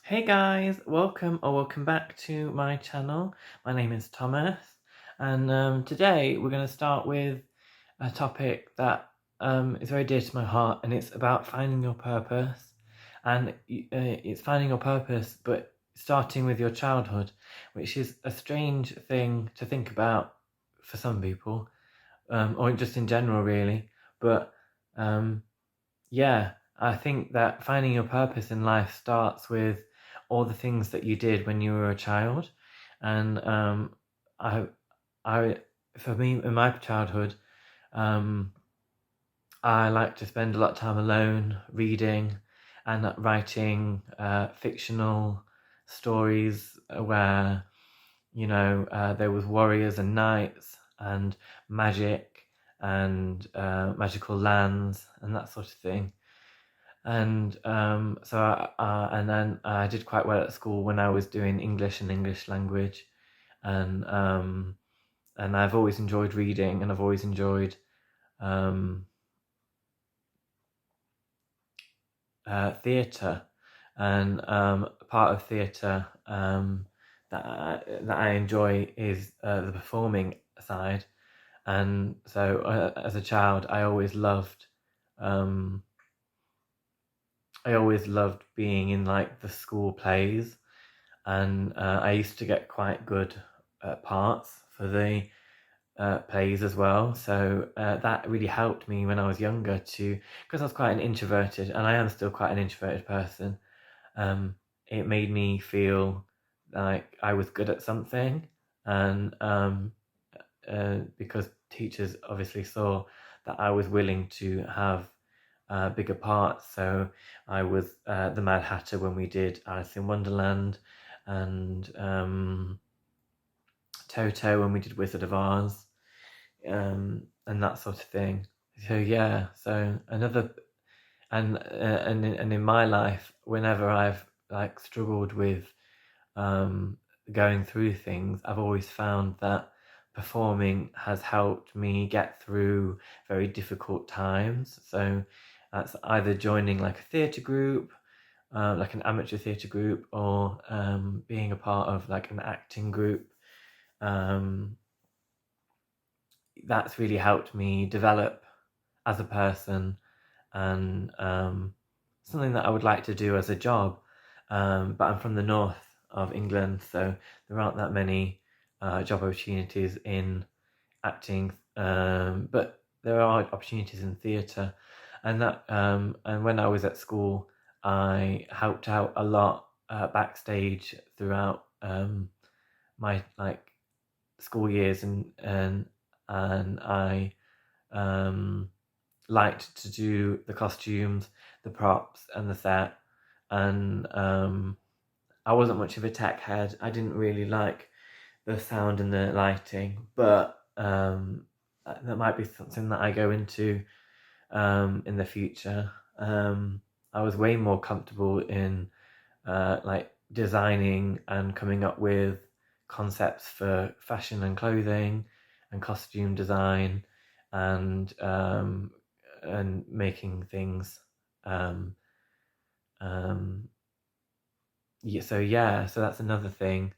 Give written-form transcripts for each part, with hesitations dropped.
Hey guys, welcome back to my channel. My name is Thomas, and today we're going to start with a topic that is very dear to my heart, and it's about finding your purpose. And it's finding your purpose, but starting with your childhood, which is a strange thing to think about for some people, or just in general, really. But um, yeah, I think that finding your purpose in life starts with all the things that you did when you were a child, and I, I, for me in my childhood, um, I like to spend a lot of time alone, reading and writing fictional stories where there was warriors and knights and magic and magical lands and that sort of thing. And and then I did quite well at school when I was doing English and English language, and I've always enjoyed reading, and I've always enjoyed um, theatre, and part of theatre that I enjoy is the performing side, and so as a child um, I always loved being in like the school plays, and I used to get quite good parts for the plays as well. So that really helped me when I was younger because I was quite an introverted, and I am still quite an introverted person. Um, it made me feel like I was good at something, and because teachers obviously saw that I was willing to have bigger parts. So I was the Mad Hatter when we did Alice in Wonderland, and Toto when we did Wizard of Oz, and that sort of thing. So yeah, so another and in my life, whenever I've like struggled with going through things, I've always found that performing has helped me get through very difficult times. So that's either joining like a theatre group, like an amateur theatre group, or being a part of like an acting group. Um, that's really helped me develop as a person, and something that I would like to do as a job. But I'm from the north of England, so there aren't that many job opportunities in acting, but there are opportunities in theatre, and when I was at school, I helped out a lot backstage throughout my like school years, and I um, liked to do the costumes, the props, and the set. And I wasn't much of a tech head. I didn't really like the sound and the lighting, but that might be something that I go into in the future. I was way more comfortable in like designing and coming up with concepts for fashion and clothing and costume design, and making things. Um, um, yeah, so that's another thing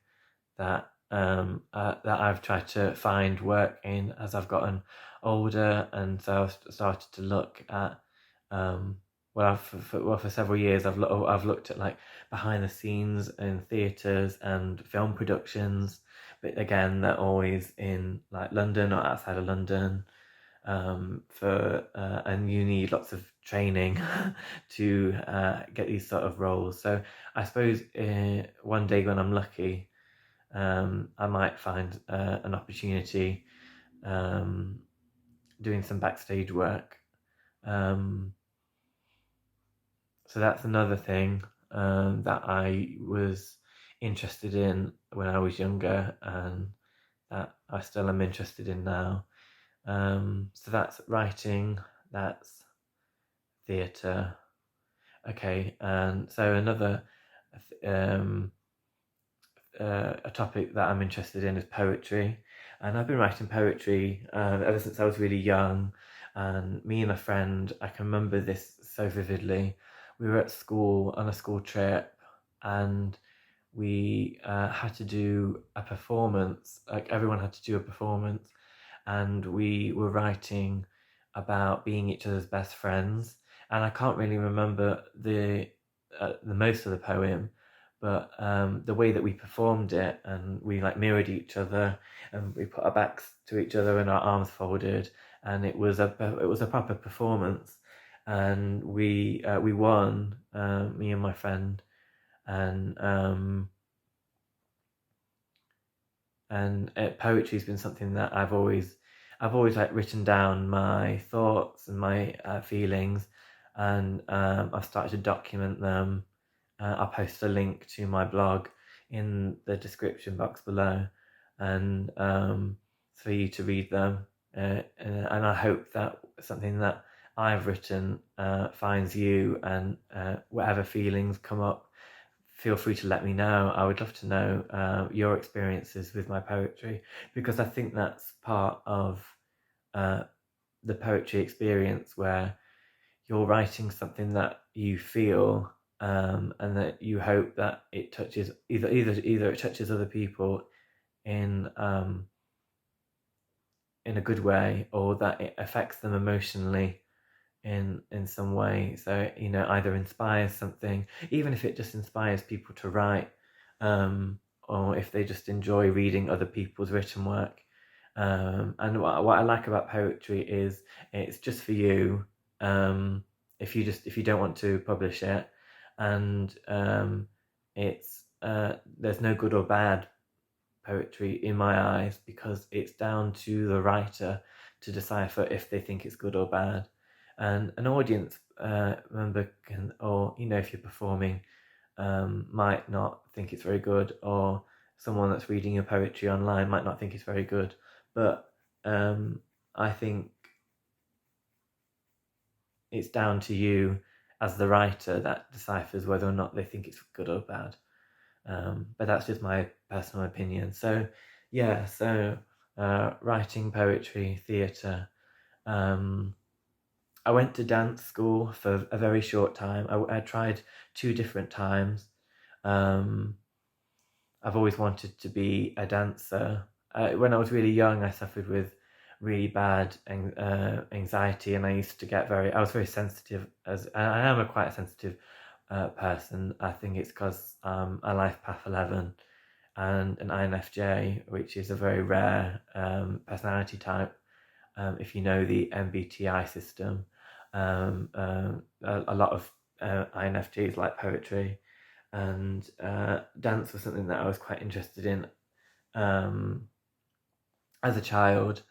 that I've tried to find work in as I've gotten older, and so I've started to look at for several years I've looked at like behind the scenes in theatres and film productions, but again they're always in like London or outside of London, and you need lots of training to get these sort of roles. So I suppose one day when I'm lucky, I might find an opportunity doing some backstage work. Um, so that's another thing that I was interested in when I was younger, and that I still am interested in now. So that's writing, that's theatre. Okay, and so another um, a topic that I'm interested in is poetry, and I've been writing poetry ever since I was really young. And me and a friend, I can remember this so vividly. We were at school on a school trip, and we had to do a performance. Like everyone had to do a performance, and we were writing about being each other's best friends. And I can't really remember the most of the poem, but the way that we performed it, and we like mirrored each other, and we put our backs to each other and our arms folded, and it was a proper performance, and we won, me and my friend, and poetry's been something that I've always like written down my thoughts and my feelings, and I've started to document them. I'll post a link to my blog in the description box below, and for you to read them. And I hope that something that I've written finds you, and whatever feelings come up, feel free to let me know. I would love to know your experiences with my poetry, because I think that's part of the poetry experience, where you're writing something that you feel, and that you hope that it touches either it touches other people in a good way, or that it affects them emotionally in some way. So either inspires something, even if it just inspires people to write, or if they just enjoy reading other people's written work. And what I like about poetry is it's just for you. If you don't want to publish it, and it's there's no good or bad poetry in my eyes, because it's down to the writer to decipher if they think it's good or bad. And an audience member can, or if you're performing, might not think it's very good, or someone that's reading your poetry online might not think it's very good. But I think it's down to you as the writer that deciphers whether or not they think it's good or bad. But that's just my personal opinion. So yeah, writing, poetry, theatre. I went to dance school for a very short time. I tried 2 different times. I've always wanted to be a dancer. When I was really young, I suffered with really bad anxiety, and I used to get I was very sensitive, as I am a quite sensitive person. I think it's because a life path 11 and an INFJ, which is a very rare personality type. If you know the MBTI system, a lot of INFJs like poetry, and dance was something that I was quite interested in as a child.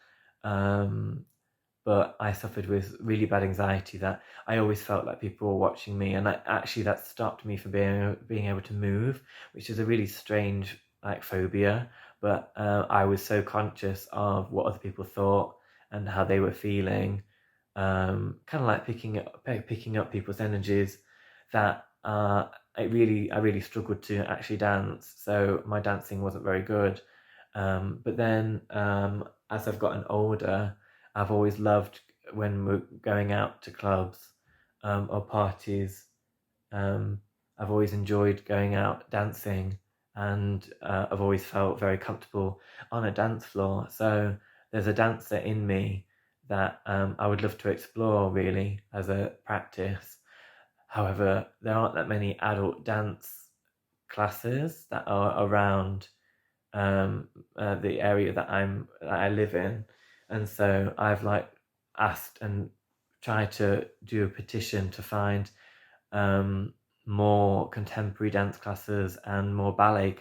But I suffered with really bad anxiety that I always felt like people were watching me, and that stopped me from being able to move, which is a really strange phobia. But I was so conscious of what other people thought and how they were feeling, kind of like picking up people's energies, that I really struggled to actually dance. So my dancing wasn't very good. But then as I've gotten older, I've always loved when we're going out to clubs or parties. I've always enjoyed going out dancing, and I've always felt very comfortable on a dance floor. So there's a dancer in me that I would love to explore, really, as a practice. However, there aren't that many adult dance classes that are around the area that I live in, and so I've asked and tried to do a petition to find more contemporary dance classes and more ballet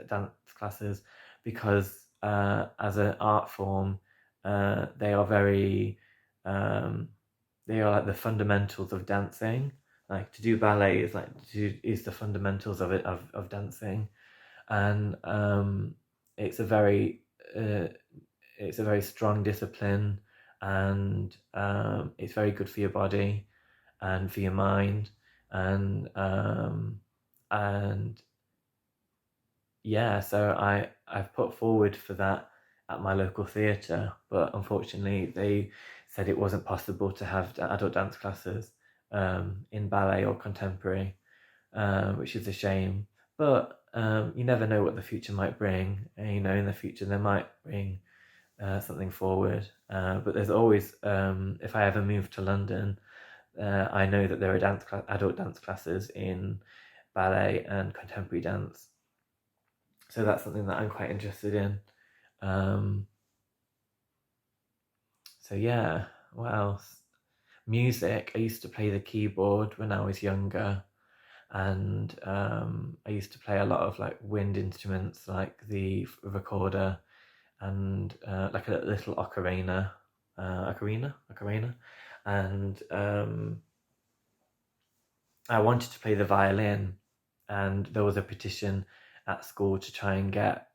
dance classes, because as an art form, they are very they are like the fundamentals of dancing. Like, to do ballet is the fundamentals of dancing. And it's a very strong discipline, and it's very good for your body and for your mind, and yeah, so I've put forward for that at my local theatre, but unfortunately they said it wasn't possible to have adult dance classes in ballet or contemporary. which is a shame. But you never know what the future might bring. And, in the future they might bring something forward. But there's always, if I ever move to London, I know that there are adult dance classes in ballet and contemporary dance. So that's something that I'm quite interested in. So yeah, what else? Music. I used to play the keyboard when I was younger, and I used to play a lot of like wind instruments, like the recorder, and like a little ocarina, and I wanted to play the violin, and there was a petition at school to try and get.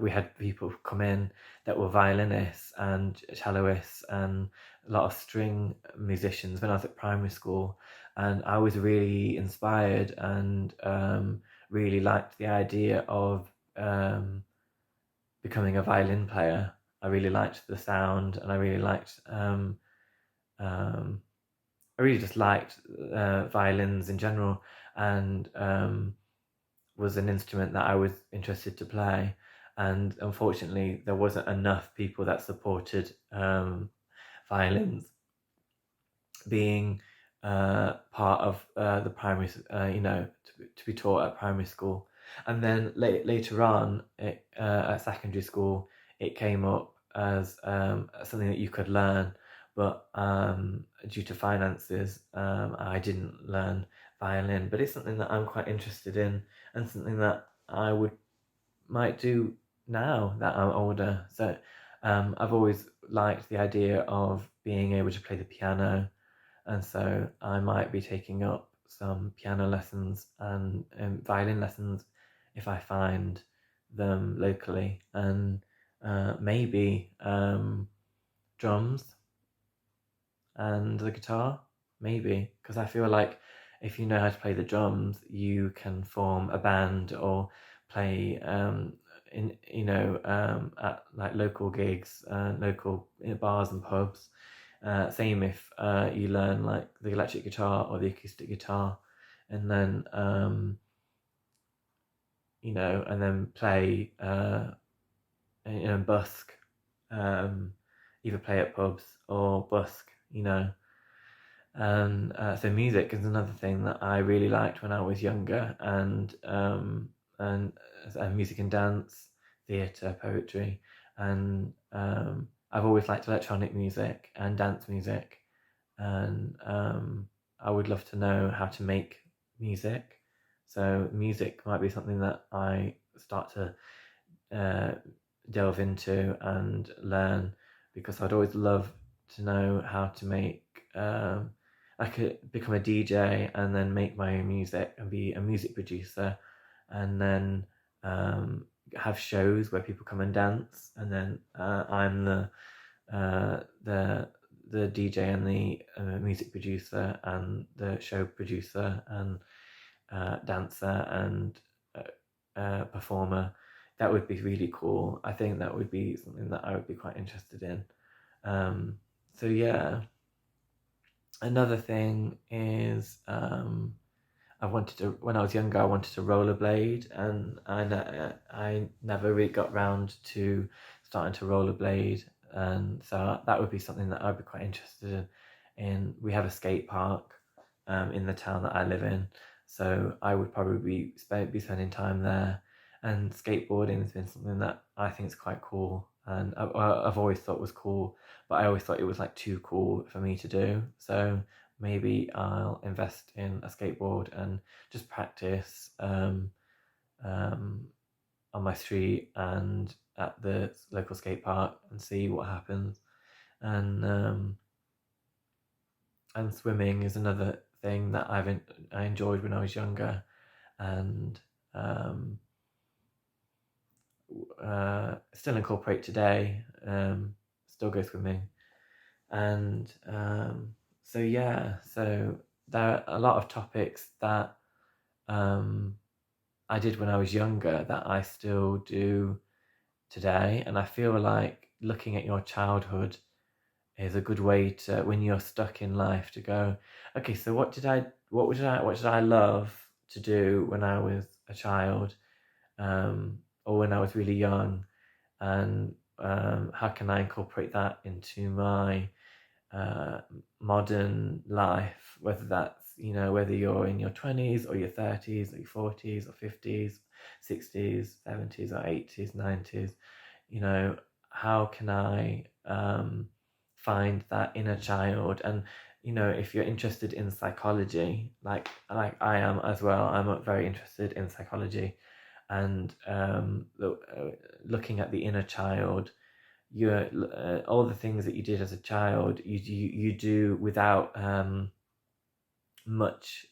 We had people come in that were violinists and celloists and a lot of string musicians when I was at primary school, and I was really inspired and really liked the idea of becoming a violin player. I really liked the sound, and I really liked. I really just liked violins in general, and was an instrument that I was interested to play. And unfortunately, there wasn't enough people that supported violins being part of the primary, to be taught at primary school. And then later on, at secondary school, it came up as something that you could learn. But due to finances, I didn't learn violin. But it's something that I'm quite interested in, and something that I might do now that I'm older. So I've always liked the idea of being able to play the piano, and so I might be taking up some piano lessons and violin lessons if I find them locally, and maybe drums and the guitar, maybe, because I feel like if you know how to play the drums, you can form a band or play at like local gigs, local bars and pubs. Same if you learn like the electric guitar or the acoustic guitar, and then and then play busk, either play at pubs or busk, and so music is another thing that I really liked when I was younger, and music and dance, theatre, poetry, and I've always liked electronic music and dance music, and I would love to know how to make music. So music might be something that I start to delve into and learn, because I'd always love to know how to make. I could become a DJ and then make my own music and be a music producer, and then have shows where people come and dance, and then I'm the DJ and the music producer and the show producer and dancer and performer. That would be really cool. I think that would be something that I would be quite interested in. So yeah. Another thing is when I was younger, I wanted to rollerblade, and I never really got round to starting to rollerblade, and so that would be something that I'd be quite interested in. We have a skate park in the town that I live in, so I would probably be spending time there. And skateboarding has been something that I think is quite cool, and I've always thought was cool, but I always thought it was like too cool for me to do. So maybe I'll invest in a skateboard and just practice on my street and at the local skate park and see what happens. And swimming is another thing that I enjoyed when I was younger, and still incorporate today. Still go swimming, and so yeah. So there are a lot of topics that I did when I was younger that I still do today, and I feel like looking at your childhood is a good way to, when you're stuck in life, to go, okay, so what did I love to do when I was a child, or when I was really young, and how can I incorporate that into my modern life, whether that's, whether you're in your 20s or your 30s or your 40s or 50s, 60s, 70s or 80s, 90s. How can I find that inner child? And if you're interested in psychology, like I am as well, I'm very interested in psychology, and looking at the inner child, all the things that you did as a child, you do without much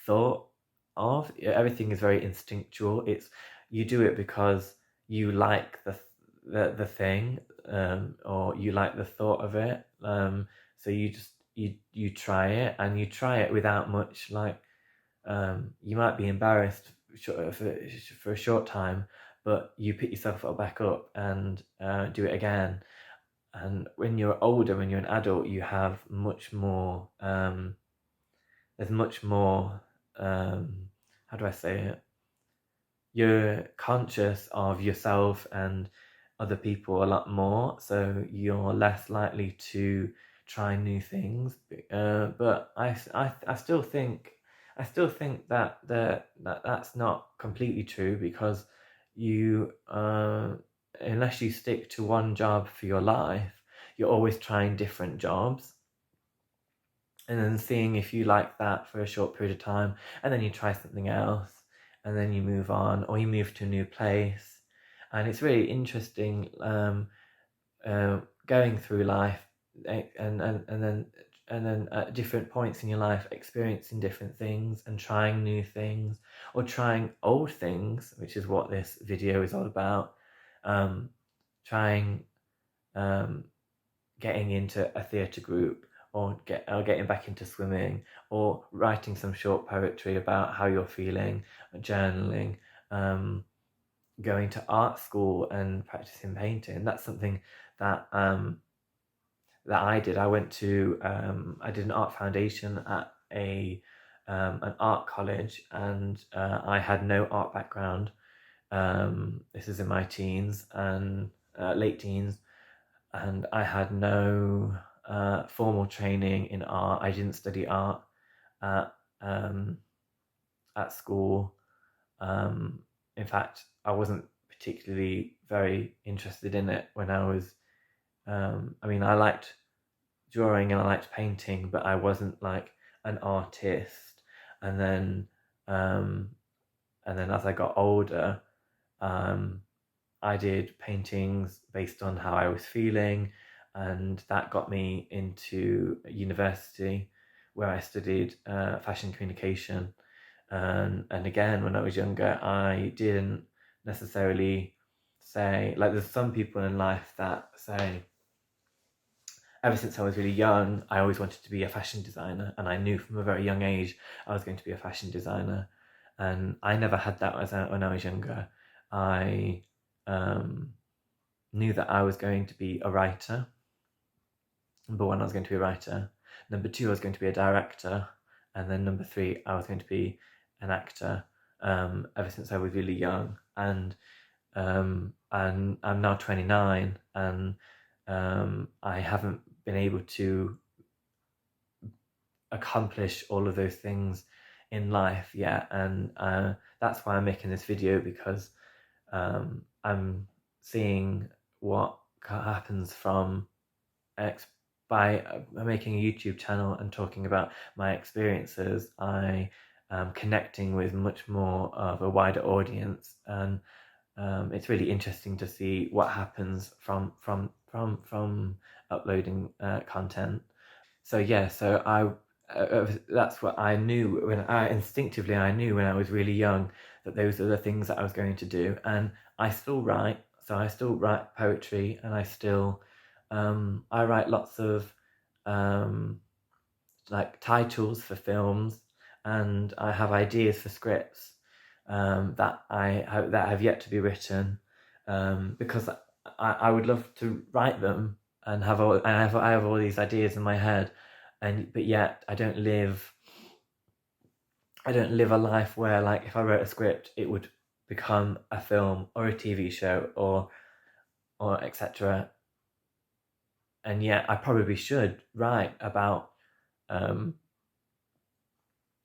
thought of. Everything is very instinctual. You do it because you like the thing, or you like the thought of it. So you try it, and you try it without much, like, you might be embarrassed for a short time, but you pick yourself back up and do it again. And when you're older, when you're an adult, you have much more. There's much more. How do I say it? You're conscious of yourself and other people a lot more, so you're less likely to try new things. But I still think that's not completely true, because you unless you stick to one job for your life, you're always trying different jobs, and then seeing if you like that for a short period of time, and then you try something else, and then you move on, or you move to a new place. And it's really interesting, going through life, and then at different points in your life experiencing different things and trying new things, or trying old things, which is what this video is all about. Trying getting into a theatre group, or getting back into swimming, or writing some short poetry about how you're feeling, journaling, going to art school and practicing painting. That's something that that I did. I did an art foundation at an art college, and I had no art background. This is in my teens and late teens, and I had no formal training in art. I didn't study art at school. In fact, I wasn't particularly very interested in it when I was. I liked drawing and I liked painting, but I wasn't like an artist. And then as I got older, I did paintings based on how I was feeling, and that got me into university, where I studied fashion communication. And again, when I was younger, I didn't necessarily say, like, there's some people in life that say, ever since I was really young, I always wanted to be a fashion designer, and I knew from a very young age I was going to be a fashion designer. And I never had that when I was younger. I knew that I was going to be a writer. Number one, I was going to be a writer. Number two, I was going to be a director. And then number three, I was going to be an actor, ever since I was really young. And I'm now 29, and I haven't been able to accomplish all of those things in life yet. And that's why I'm making this video, because I'm seeing what happens from by making a YouTube channel and talking about my experiences. I am connecting with much more of a wider audience, and it's really interesting to see what happens from uploading content. So yeah, that's what I knew when I knew when I was really young, that those are the things that I was going to do. And I still write. So I still write poetry, and I write lots of like titles for films, and I have ideas for scripts that have yet to be written, because I would love to write them, and I have all these ideas in my head, but yet I don't live I don't live a life where, like, if I wrote a script, it would become a film or a TV show or etc. And yet I probably should write about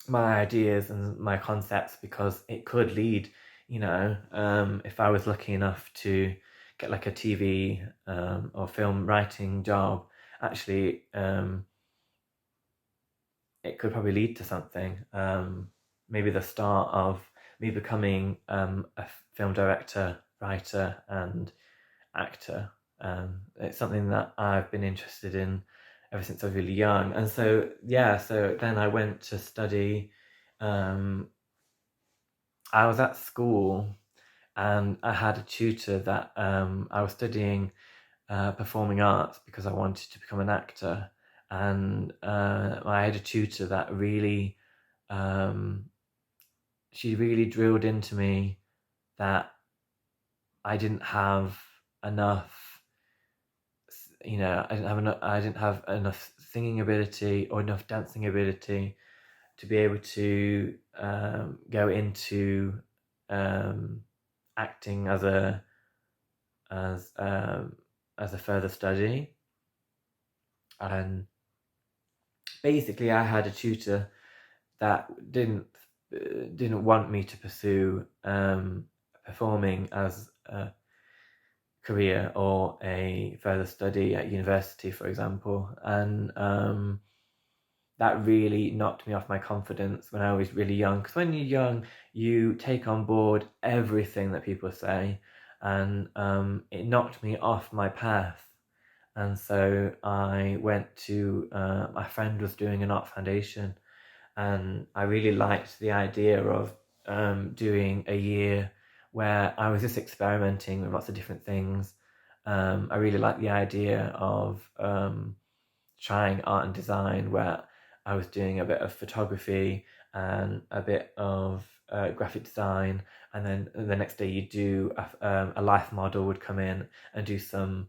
my ideas and my concepts, because it could lead, if I was lucky enough to get like a TV or film writing job, actually it could probably lead to something. Maybe the start of me becoming a film director, writer, and actor. It's something that I've been interested in ever since I was really young. And so, so then I went to study. I was at school and I had a tutor that I was studying performing arts because I wanted to become an actor. And I had a tutor that really, she really drilled into me that I didn't have enough, I didn't have enough singing ability or enough dancing ability to be able to go into acting as a further study. And basically I had a tutor that didn't want me to pursue performing as a career or a further study at university, for example. And that really knocked me off my confidence when I was really young, because when you're young you take on board everything that people say, and it knocked me off my path. And so I went to my friend was doing an art foundation, and I really liked the idea of doing a year where I was just experimenting with lots of different things. I really liked the idea of trying art and design, where I was doing a bit of photography and a bit of graphic design, and then the next day you do a life model would come in and do some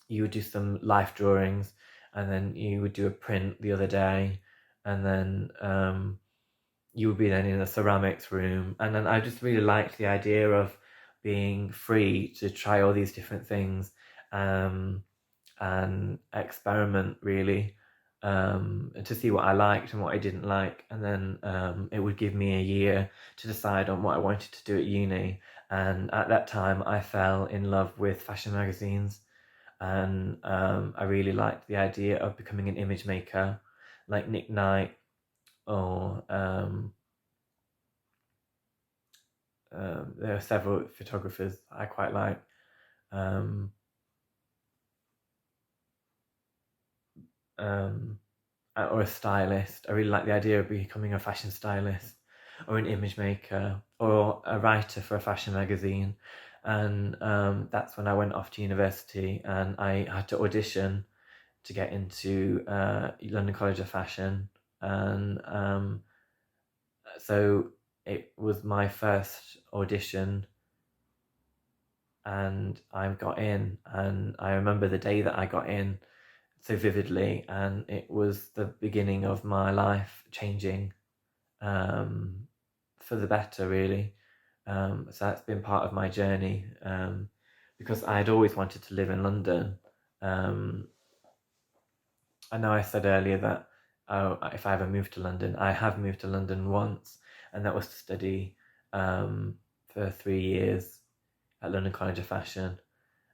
you would do some life drawings, and then you would do a print the other day, and then you would be then in a ceramics room. And then I just really liked the idea of being free to try all these different things and experiment, really, to see what I liked and what I didn't like. And then it would give me a year to decide on what I wanted to do at uni. And at that time I fell in love with fashion magazines, and I really liked the idea of becoming an image maker like Nick Knight, or there are several photographers I quite like. Or a stylist. I really like the idea of becoming a fashion stylist or an image maker or a writer for a fashion magazine. And that's when I went off to university, and I had to audition to get into London College of Fashion. And so it was my first audition, and I got in, and I remember the day that I got in so vividly, and it was the beginning of my life changing for the better, really. So that's been part of my journey, because I'd always wanted to live in London. I know I said earlier that if I ever moved to London, I have moved to London once, and that was to study for 3 years at London College of Fashion,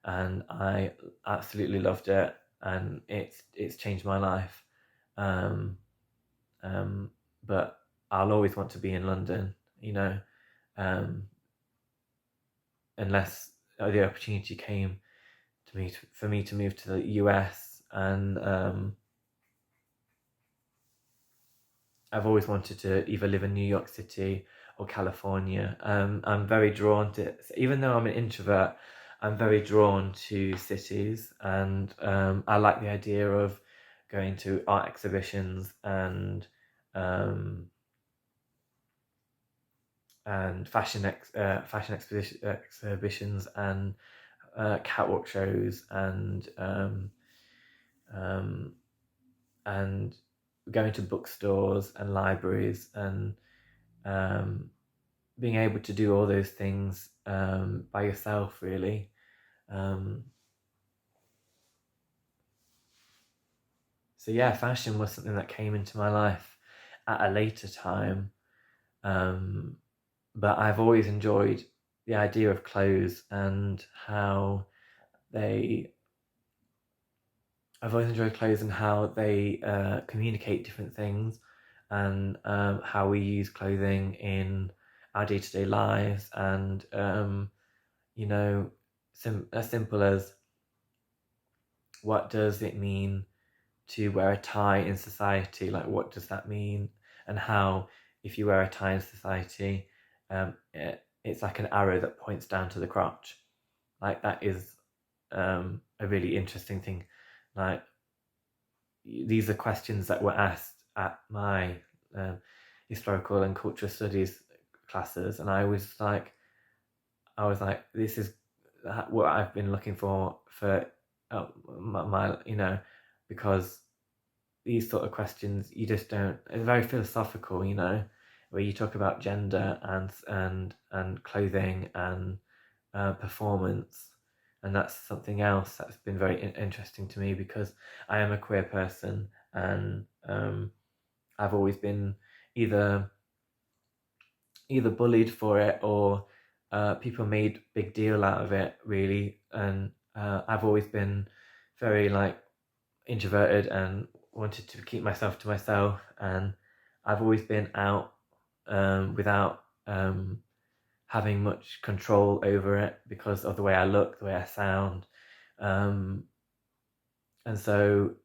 and I absolutely loved it, and it's changed my life. But I'll always want to be in London, unless the opportunity came to me for me to move to the US. And I've always wanted to either live in New York City or California. I'm very drawn to, even though I'm an introvert, I'm very drawn to cities, and I like the idea of going to art exhibitions and fashion exhibitions and catwalk shows and going to bookstores and libraries and being able to do all those things by yourself, really. So yeah, fashion was something that came into my life at a later time. But I've always enjoyed the idea of clothes and how they. I've always enjoyed clothes and how they communicate different things, and how we use clothing in our day-to-day lives, and you know, as simple as what does it mean to wear a tie in society? Like, what does that mean? And how, if you wear a tie in society, it's like an arrow that points down to the crotch. Like, that is a really interesting thing. Like, these are questions that were asked at my historical and cultural studies classes, and I was like, this is what I've been looking for my because these sort of questions, you just don't. It's very philosophical, where you talk about gender and clothing and performance, and that's something else that's been very interesting to me, because I am a queer person, and I've always been either bullied for it, or people made big deal out of it, really. And I've always been very introverted and wanted to keep myself to myself, and I've always been out without having much control over it because of the way I look, the way I sound. And so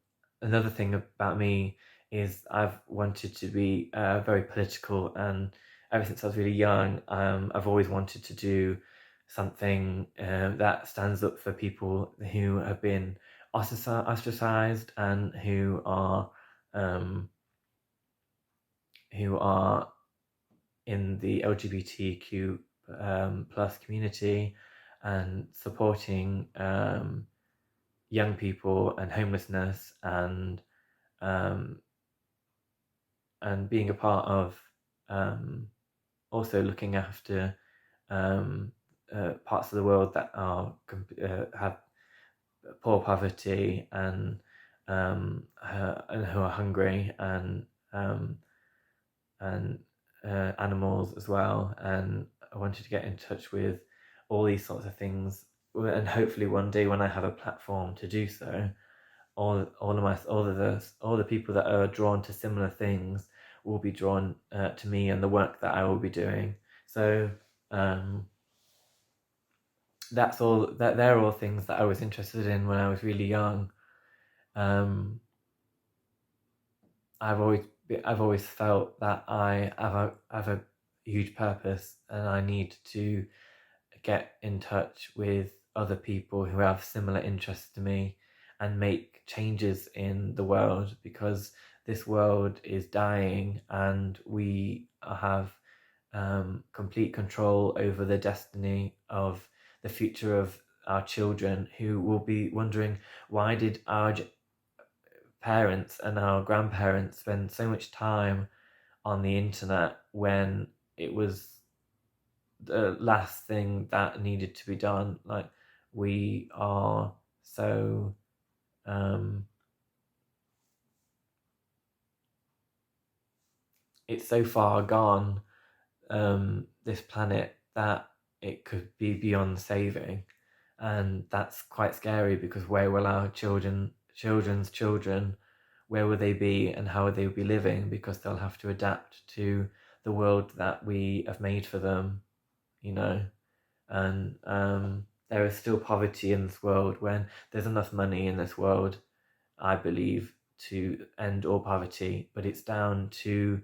another thing about me is I've wanted to be very political, and ever since I was really young, I've always wanted to do something that stands up for people who have been ostracized, and who are in the LGBTQ plus community, and supporting young people and homelessness, and being a part of also looking after parts of the world that are have poor poverty, and who are hungry, and animals as well. And I wanted to get in touch with all these sorts of things, and hopefully one day, when I have a platform to do so, all the people that are drawn to similar things will be drawn to me and the work that I will be doing. So that's all. That they're all things that I was interested in when I was really young. I've always felt that I have a huge purpose, and I need to get in touch with other people who have similar interests to me, and make changes in the world, because this world is dying, and we have complete control over the destiny of the future of our children, who will be wondering, why did our parents and our grandparents spend so much time on the internet when it was the last thing that needed to be done? Like, we are so it's so far gone, this planet, that it could be beyond saving. And that's quite scary, because where will our children's children, where will they be, and how will they be living? Because they'll have to adapt to the world that we have made for them, and there is still poverty in this world, when there's enough money in this world, I believe, to end all poverty. But it's down to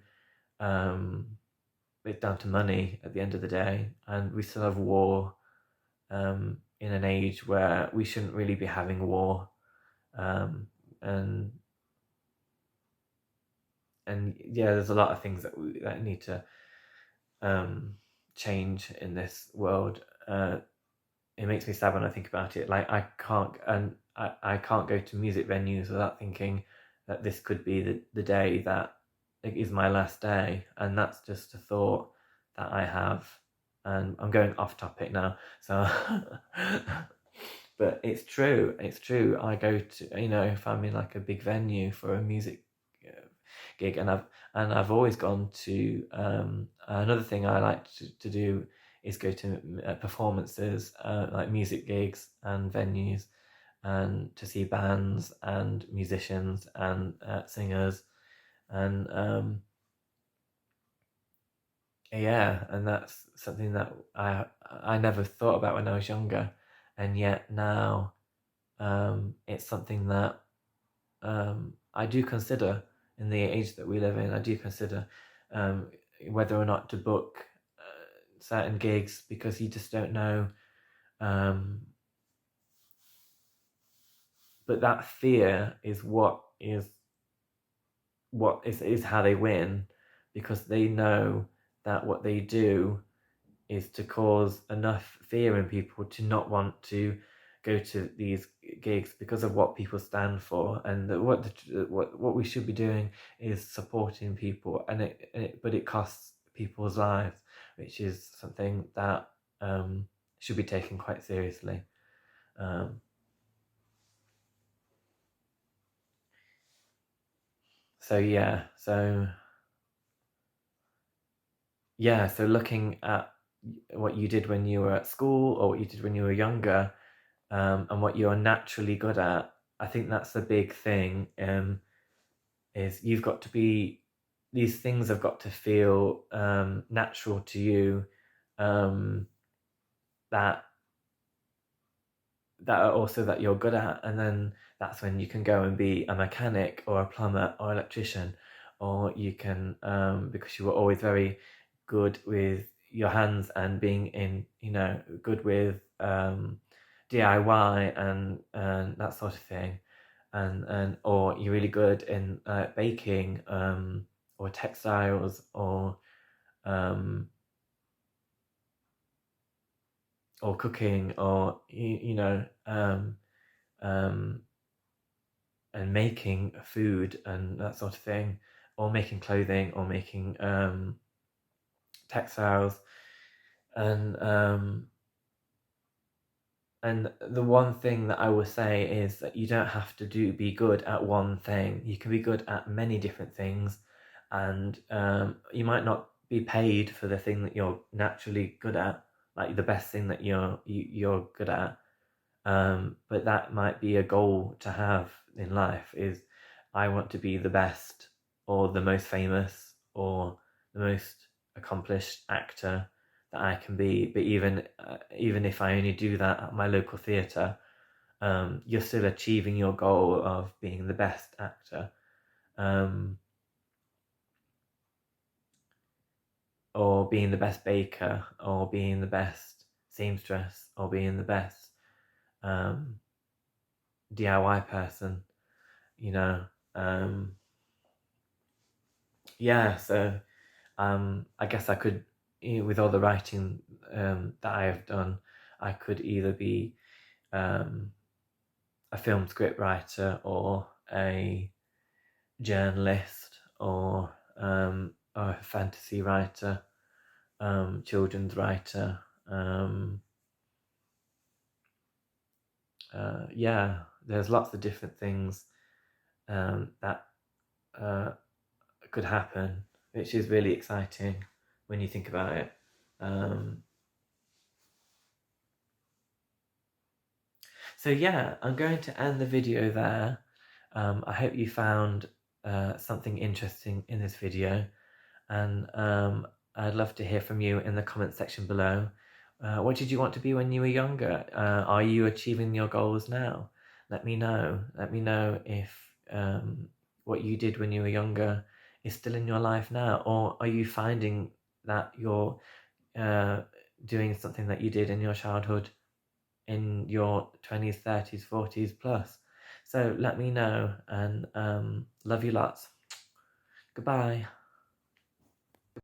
money at the end of the day, and we still have war in an age where we shouldn't really be having war, and yeah, there's a lot of things that need to change in this world. It makes me sad when I think about it. Like, I can't go to music venues without thinking that this could be the day that is my last day. And that's just a thought that I have. And I'm going off topic now, so but it's true. I go to, if I'm in like a big venue for a music gig, and I've always gone to another thing I like to do is go to performances, like music gigs and venues, and to see bands and musicians and singers, and yeah, and that's something that I never thought about when I was younger, and yet now it's something that I do consider in the age that we live in. I do consider whether or not to book certain gigs, because you just don't know. But that fear is what is how they win, because they know that what they do is to cause enough fear in people to not want to go to these gigs because of what people stand for, and what we should be doing is supporting people, but it costs people's lives, which is something that should be taken quite seriously. So looking at what you did when you were at school, or what you did when you were younger, and what you're naturally good at, I think that's the big thing. Is you've got to be, these things have got to feel natural to you, that are also that you're good at, and then that's when you can go and be a mechanic or a plumber or electrician, or you can because you were always very good with your hands and being in, good with DIY and that sort of thing, and or you're really good in baking, or textiles, or cooking, or and making food and that sort of thing, or making clothing, or making textiles, and the one thing that I will say is that you don't have to be good at one thing. You can be good at many different things, and you might not be paid for the thing that you're naturally good at, like the best thing that you're good at. But that might be a goal to have in life, is I want to be the best, or the most famous, or the most accomplished actor that I can be. But even if I only do that at my local theatre, you're still achieving your goal of being the best actor, or being the best baker, or being the best seamstress, or being the best DIY person, so I guess I could, with all the writing that I have done, I could either be a film script writer, or a journalist, or a fantasy writer, children's writer. There's lots of different things that could happen, which is really exciting when you think about it. So yeah, I'm going to end the video there. I hope you found something interesting in this video, and I'd love to hear from you in the comment section below. What did you want to be when you were younger? Are you achieving your goals now? Let me know. Let me know if what you did when you were younger is still in your life now, or are you finding that you're doing something that you did in your childhood in your 20s, 30s, 40s plus. So let me know, and love you lots. Goodbye.